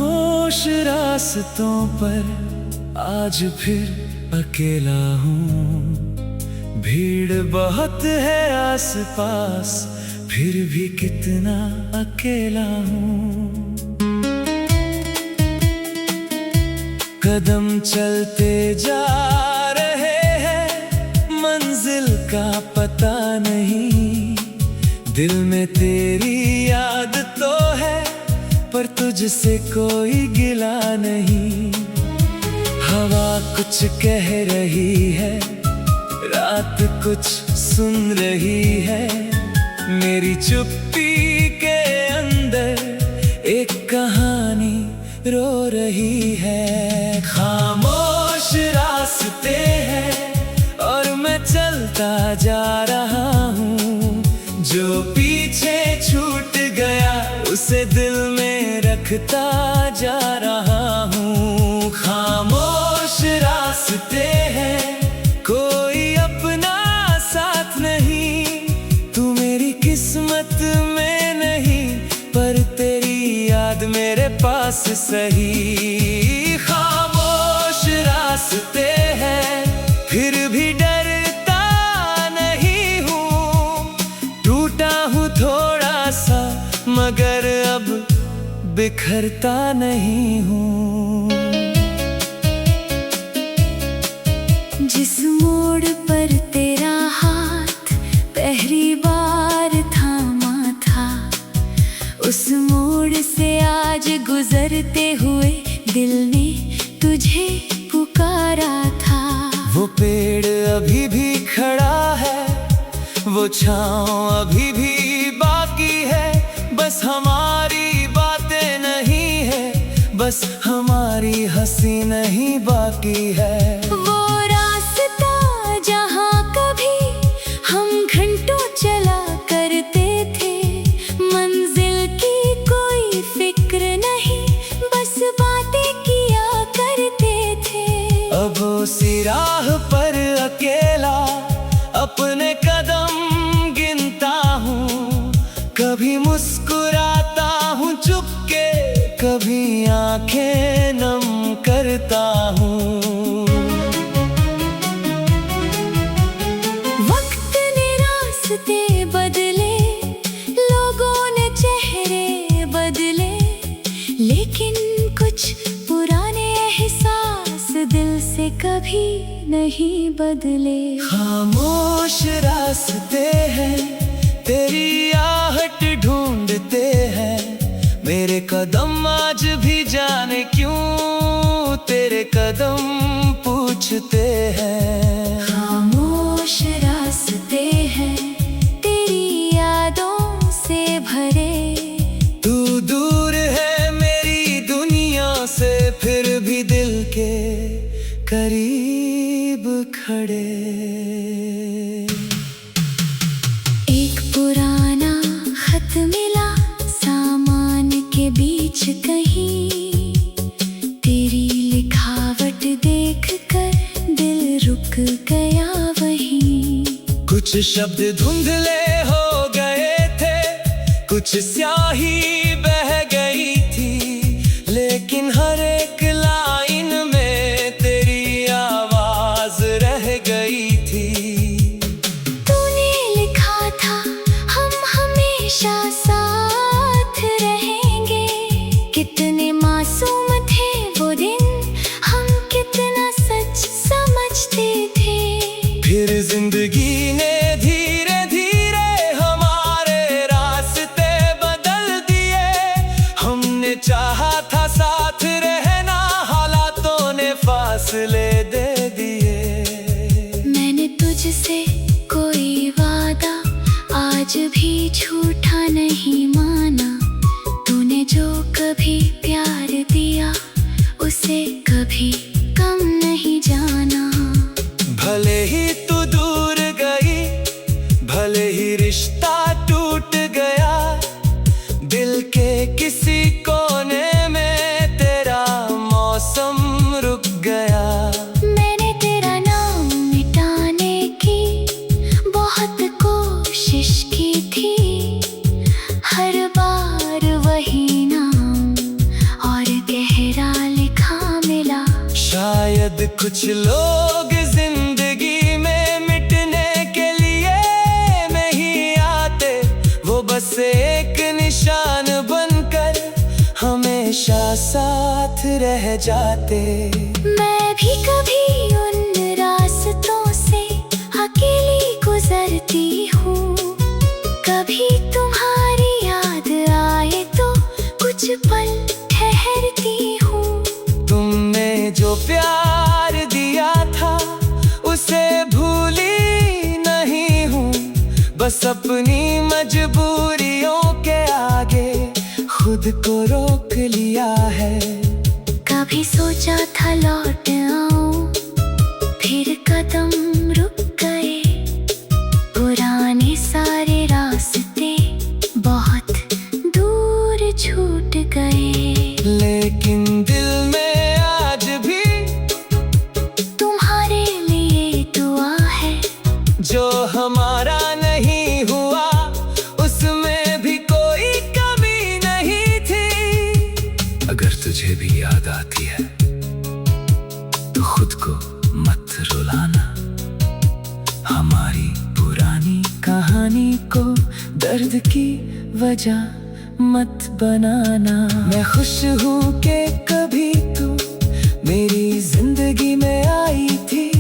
खामोश रास्तों पर आज फिर अकेला हूँ। भीड़ बहुत है आसपास, फिर भी कितना अकेला हूँ। कदम चलते जा रहे हैं, मंजिल का पता नहीं। दिल में तेरी याद तो है, पर तुझसे कोई गिला नहीं। हवा कुछ कह रही है, रात कुछ सुन रही है। मेरी चुप्पी के अंदर एक कहानी रो रही है। खामोश रास्ते हैं और मैं चलता जा रहा हूँ। जो पीछे छूट गया उसे दिल में रखता जा रहा हूँ। खामोश रास्ते हैं, कोई अपना साथ नहीं। तू मेरी किस्मत में नहीं, पर तेरी याद मेरे पास सही। खामोश रास्ते हैं, फिर भी डरता नहीं हूँ। टूटा हूँ थोड़ा सा, मगर अब बिखरता नहीं हूँ। जिस मोड़ पर तेरा हाथ पहली बार थामा था, उस मोड़ से आज गुजरते हुए दिल ने तुझे पुकारा था। वो पेड़ अभी भी खड़ा है, वो छाँव अभी भी बाकी है। बस हमारी बातें नहीं है, बस हमारी हंसी नहीं बाकी है। वो रास्ता जहाँ कभी हम घंटों चला करते थे, मंजिल की कोई फिक्र नहीं, बस बातें किया करते थे। अब उसी राह पर अकेला अपने कदम गिनता हूँ। कभी मुस्कुराता हूँ चुपके, कभी आंखें नम करता हूँ। वक्त ने रास्ते बदले, लोगों ने चेहरे बदले, लेकिन कुछ पुराने एहसास दिल से कभी नहीं बदले। खामोश रास्ते हैं, तेरी आहट ढूंढते हैं। मेरे कदम आज भी जाने क्यों तेरे कदम पूछते हैं। खामोश रास्ते हैं, तेरी यादों से भरे। तू दूर है मेरी दुनिया से, फिर भी दिल के करीब खड़े। एक पुराना खत मिला सामान के बीच कहीं, तेरी लिखावट देखकर दिल रुक गया वहीं। कुछ शब्द धुंधले हो गए थे, कुछ स्याही बह गई थी, लेकिन हर एक लाइन में तेरी आवाज रह गई थी। तूने लिखा था हम हमेशा साथ रहेंगे। कितने मासूम थे वो दिन, हम कितना सच समझते थे। फिर जिंदगी ने धीरे धीरे हमारे रास्ते बदल दिए। हमने चाहा था साथ रहना, कुछ लोग जिंदगी में मिटने के लिए नहीं आते, वो बस एक निशान बनकर हमेशा साथ रह जाते। मैं भी कभी उन रास्तों से अकेली गुजरती हूँ, कभी तुम्हारी याद आए तो कुछ पल ठहरती हूँ। तुमने जो प्यार दिया था उसे भूली नहीं हूँ, बस अपनी मजबूरियों के आगे खुद को रोक लिया है। कभी सोचा था लौट आऊं, फिर कदम रुक गए, पुराने सारे रास्ते बहुत दूर छूट गए। लेकिन दिल में आज भी तुम्हारे लिए दुआ है, जो हमारा नहीं हुआ उसमें भी कोई कमी नहीं थी। अगर तुझे भी याद आती है तो खुद को मत रुलाना, हमारी पुरानी कहानी को दर्द की वजह मत बनाना। मैं खुश हूँ कि कभी तू मेरी जिंदगी में आई थी,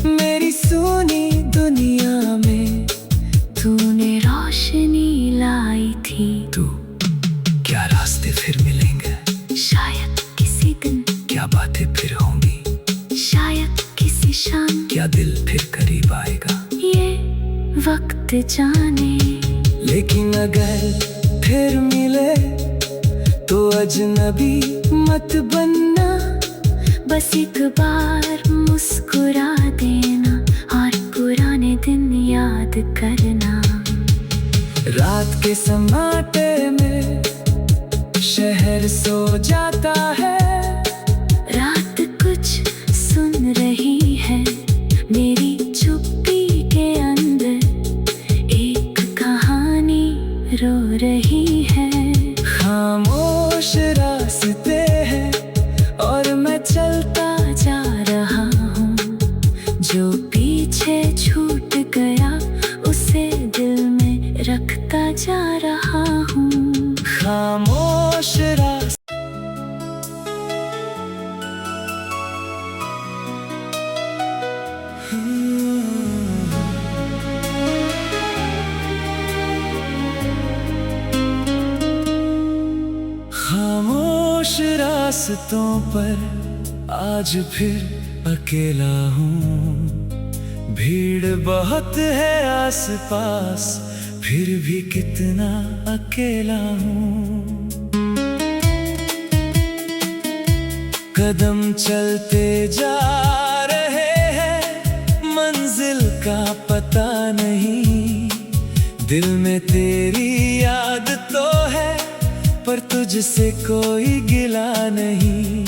मेरी सुनी दुनिया में तूने रोशनी लाई थी। तू क्या रास्ते फिर मिलेंगे, शायद किसी दिन, क्या बातें फिर होंगी, शायद किसी शाम, क्या दिल फिर करीब आएगा, ये वक्त जाने। लेकिन अगर फिर मिले तो अजनबी मत बनना, बस एक बार मुस्कुरा देना और पुराने दिन याद करना। रात के सन्नाटे में शहर सो जाता है, रात कुछ सुन रही है, मेरी चुप्पी के अंदर एक कहानी रो रही है। खामोश रास्ते हैं और मैं चलता जा रहा हूँ, जो पीछे छूट गया उसे दिल में रखता जा रहा हूँ। खामोश रास्ते खामोश रास्तों पर आज फिर अकेला हूँ, भीड़ बहुत है आसपास फिर भी कितना अकेला हूँ। कदम चलते जा रहे हैं, मंजिल का पता नहीं, दिल में तेरी याद तो है पर तुझसे कोई गिला नहीं।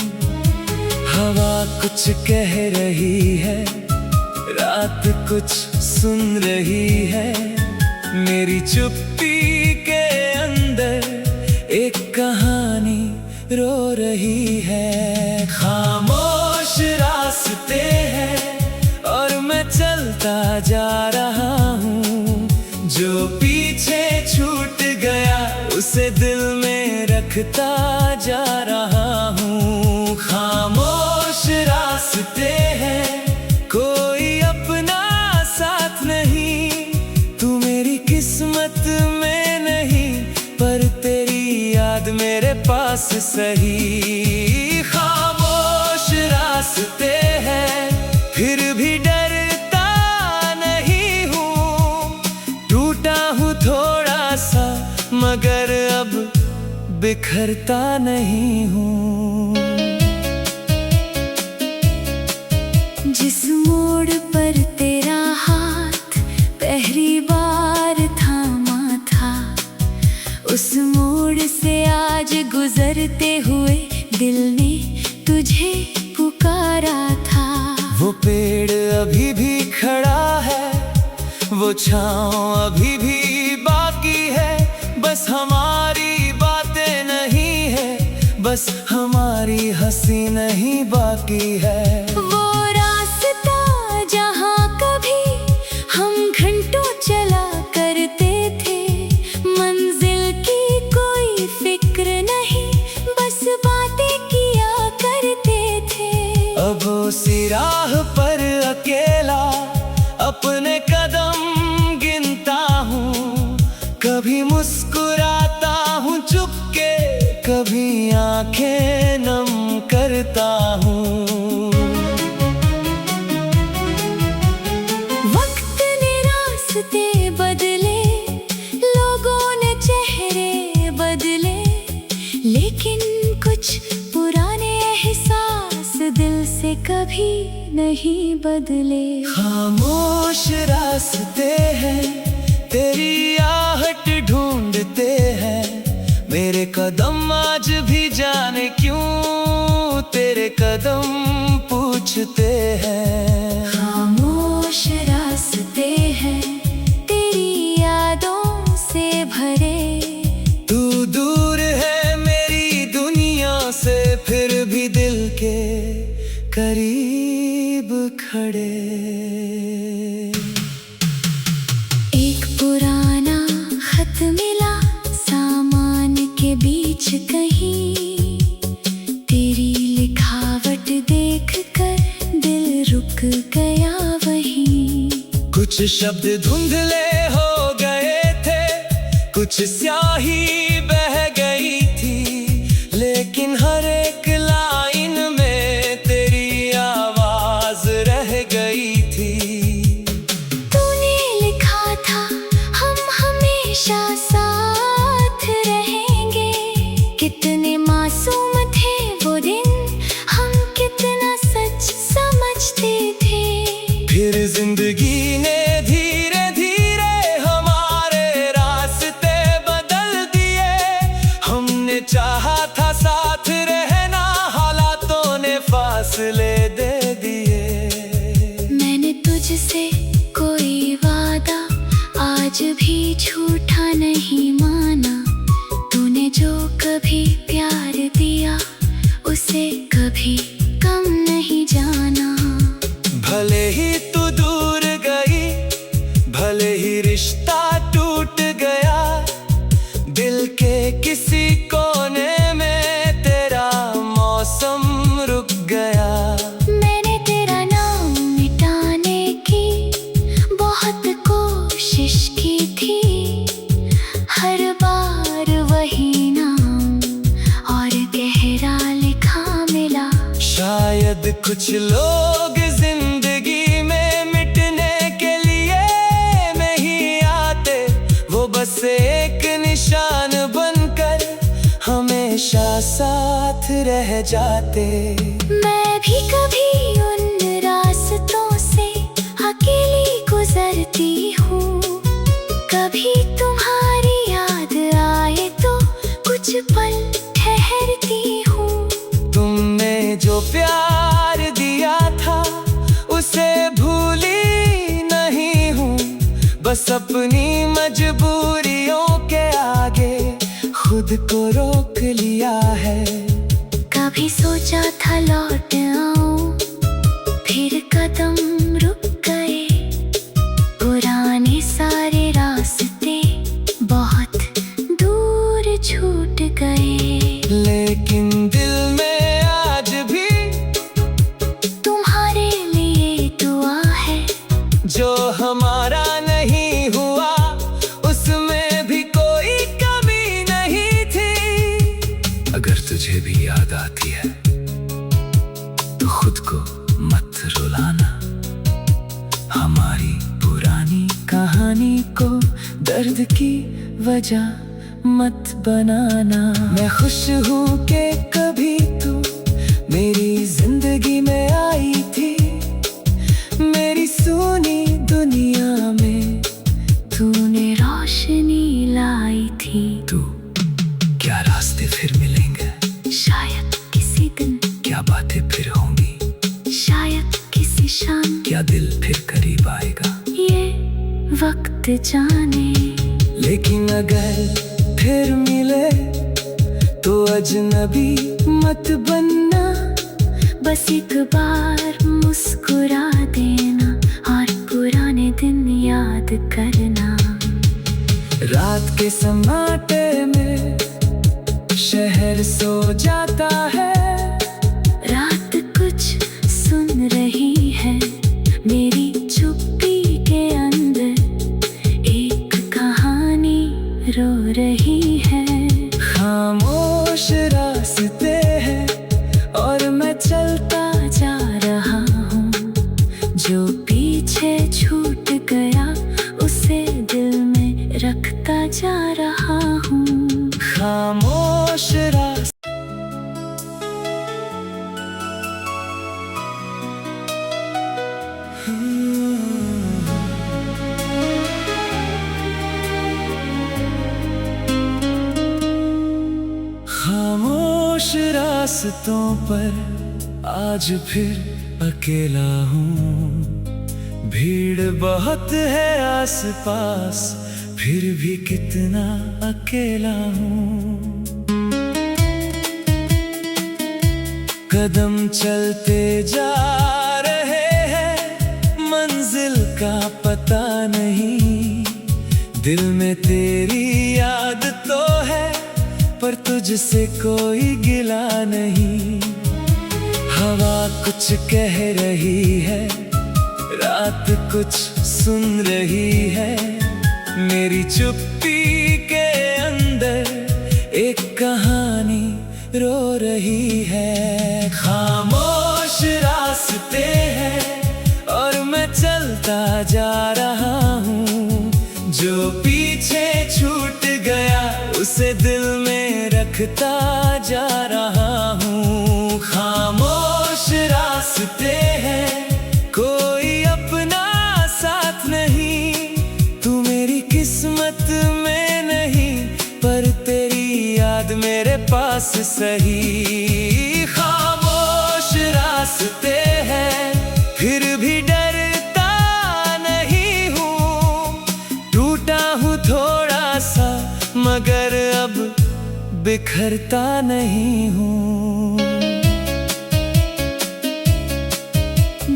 हवा कुछ कह रही है, रात कुछ सुन रही है, मेरी चुप्पी के अंदर एक कहानी रो रही है। खामोश रास्ते हैं और मैं चलता जा रहा हूँ, जो पीछे छूट गया उसे दिल में रखता जा रहा हूँ। खामोश रास्ते हैं, कोई अपना साथ नहीं, तू मेरी किस्मत में नहीं पर तेरी याद मेरे पास सही। खामोश रास्ते हैं फिर भी डरता नहीं हूँ, टूटा हूँ थोड़ा सा मगर अब बिखरता नहीं हूँ। जिस मोड़ पर तेरा हाथ पहली बार थामा था, उस मोड़ से आज गुजरते हुए दिल ने तुझे पुकारा था। वो पेड़ अभी भी खड़ा है, वो छाँव अभी भी बाकी है, बस हमारी बातें नहीं है, बस हमारी हंसी नहीं बाकी है। वो रास्ता जहाँ कभी हम घंटों चला करते थे, मंजिल की कोई फिक्र नहीं, बस बातें किया करते थे। अब उसी राह पर अकेला अपने कदम गिनता हूँ, कभी मुस्कुराता हूँ चुपके, कभी आंखें नम करता हूँ। वक्त ने रास्ते बदले, लोगों ने चेहरे बदले, लेकिन कुछ पुराने एहसास दिल से कभी नहीं बदले। खामोश रास्ते हैं, तेरी आहट ढूंढते हैं, मेरे कदम आज भी जाने क्यों तेरे कदम पूछते हैं। खामोश रास्ते हैं, तेरी यादों से भरे, तू दूर है मेरी दुनिया से, फिर भी दिल के करीब खड़े। एक पुराना खत मिला सामान के बीच कहीं, तेरी लिखावट देखकर दिल रुक गया वहीं। कुछ शब्द धुंधले हो गए थे, कुछ स्याही बह गई थी, लेकिन हर एक लाइन में तेरी आवाज रह गई थी। तूने लिखा था हम हमेशा साथ रहेंगे, कितने मासूम थे वो दिन, हम कितना सच समझते थे। फिर जिंदगी ने धीरे धीरे हमारे रास्ते बदल दिए, हमने चाहा था साथ रहना, हालातों ने फासले दे दिए। मैंने तुझसे कोई वादा आज भी झूठा नहीं माना, तूने जो कभी प्यार दिया उसे कभी कम नहीं जाना। भले ही तू दूर गई, भले ही रिश्ता टूट गया, दिल के किसी कोने में तेरा मौसम रुक गया। मैंने तेरा नाम मिटाने की बहुत कोशिश की थी, हर बार वही नाम और गहरा लिखा मिला। शायद कुछ लोग जिंदगी में मिटने के लिए नहीं आते, वो बस एक निशान बनकर हमेशा साथ रह जाते। मैं भी कभी उन रास्तों से अकेली गुजरती हूँ, कभी तुम्हारी याद आए तो कुछ पल ठहरती हूँ। तुमने जो प्यार दिया था उसे भूली नहीं हूँ, बस अपनी मजबूरियों के आगे खुद को रोक लिया है। कभी सोचा था लौट आऊं, फिर कदम रुक गए, पुराने सारे रास्ते बहुत दूर छूट गए। लेकिन दिल में आज भी तुम्हारे लिए दुआ है, जो हमारा नहीं हुआ उसमें भी कोई कमी नहीं थी। अगर तुझे भी याद आती है तो खुद को मत रुलाना, हमारी पुरानी कहानी को दर्द की वजह मत बनाना। मैं खुश हूँ कि कभी तू मेरी जिंदगी में आई थी, मेरी सूनी दुनिया में तूने रोशनी लाई थी। तू क्या रास्ते फिर मिलेंगे, शायद किसी दिन, क्या बातें फिर होंगी, शायद किसी शाम, क्या दिल फिर करीब आएगा, ये वक्त जाने। लेकिन अगर फिर मिले तो अजनबी मत बनना, बस एक बार मुस्कुरा देना और पुराने दिन याद करना। रात के सन्नाटे में शहर सो जाता है, रात कुछ सुन रही है, मेरी चुप्पी के अंदर एक कहानी रो रही है। खामोश रास्ते हैं और मैं चलता जा रहा हूँ, जो पीछे छूट गया उसे दिल में रखता जा रहा हूँ। खामोश रास्ते खामोश रास्तों पर आज फिर अकेला हूँ, भीड़ बहुत है आसपास फिर भी कितना अकेला हूँ। कदम चलते जा रहे हैं, मंजिल का पता नहीं, दिल में तेरी याद तो है पर तुझसे कोई गिला नहीं। हवा कुछ कह रही है, रात कुछ सुन रही है, मेरी चुप्पी के अंदर एक कहानी रो रही है। खामोश रास्ते हैं और मैं चलता जा रहा हूँ, जो पीछे छूट गया उसे दिल में रखता जा रहा हूँ। खामोश रास्ते हैं, कोई अपना साथ नहीं, तू मेरी किस्मत में नहीं पर तेरी याद मेरे पास सही। खामोश रास्ते हैं फिर भी डरता नहीं हूँ, टूटा हूँ थोड़ा सा मगर अब बिखरता नहीं हूँ।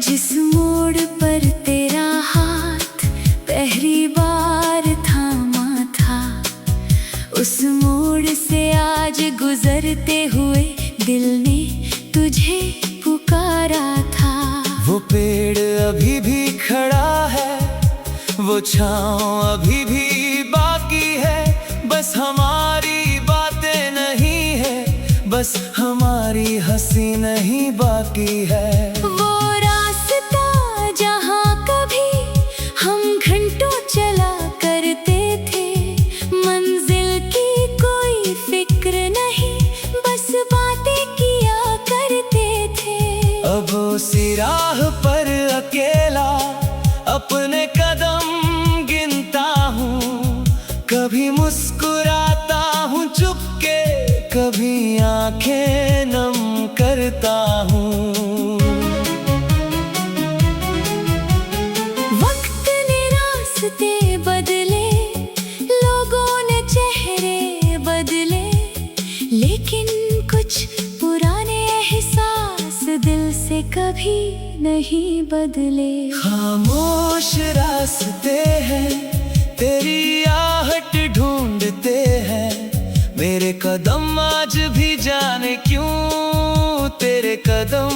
जिस मोड़ पर तेरा हाथ पहली बार थामा था, उस मोड़ से आज गुजरते हुए दिल ने तुझे पुकारा था। वो पेड़ अभी भी खड़ा है, वो छाँव अभी भी बाकी है, बस हमारी बातें नहीं है, बस हमारी हंसी नहीं बाकी है। वो रास्ता जहाँ कभी हम घंटों चला करते थे, मंजिल की कोई फिक्र नहीं, बस बातें किया करते थे। अब उसी राह पर अकेला अपने कदम गिनता हूँ, कभी मुस्कुराता हूँ चुपके, कभी आंखें नम करता हूँ। वक्त ने रास्ते बदले, लोगों ने चेहरे बदले, लेकिन कुछ पुराने एहसास दिल से कभी नहीं बदले। खामोश रास्ते हैं, तेरी आहट ढूंढते हैं, मेरे कदम आज भी जाने क्यों तेरे कदम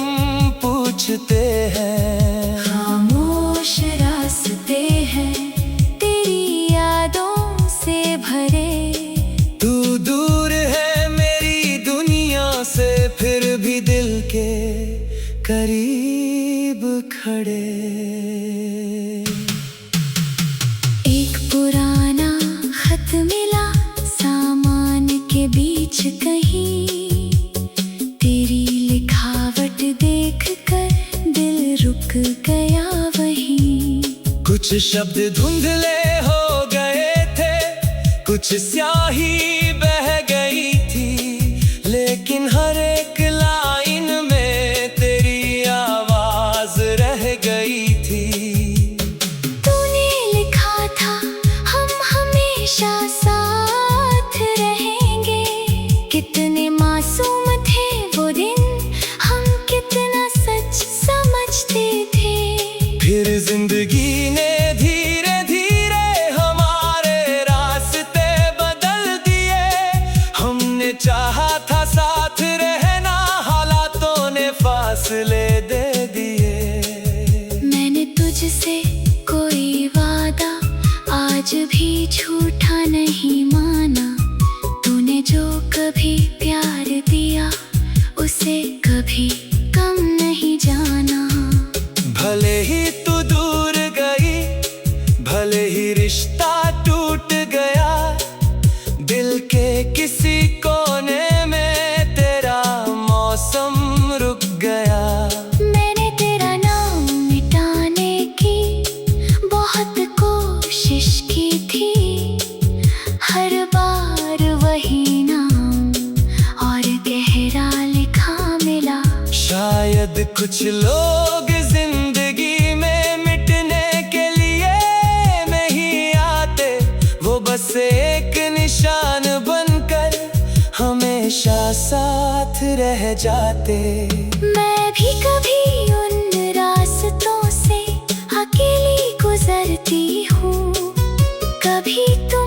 पूछते हैं। खामोश रास्ते हैं तेरी यादों से भरे, तू दूर है मेरी दुनिया से फिर भी दिल के करीब खड़े। एक पुराना खत मिला सामान के बीच कहीं, तेरी लिखावट देखकर दिल रुक गया वहीं। कुछ शब्द धुंधले हो गए थे, कुछ स्याही बह गई थी, लेकिन हर एक लाइन में तेरी आवाज रह गई थी। तूने लिखा था हम हमेशा साथ रहेंगे, कितने फासले दे दिए। मैंने तुझसे कोई वादा आज भी झूठा नहीं माना। तूने जो कभी प्यार दिया उसे कभी कम नहीं जाना। भले ही तू दूर गई, भले ही रिश्ता टूट गया, दिल के किसी कोने में तेरा मौसम रुक गया। मैंने तेरा नाम मिटाने की बहुत कोशिश की थी, हर बार वही नाम और गहरा लिखा मिला। शायद कुछ लोग जिंदगी में मिटने के लिए नहीं आते, वो बस एक निशान बनकर हमेशा साथ रह जाते। मैं भी कभी उन रास्तों से अकेली गुजरती हूँ, कभी तुम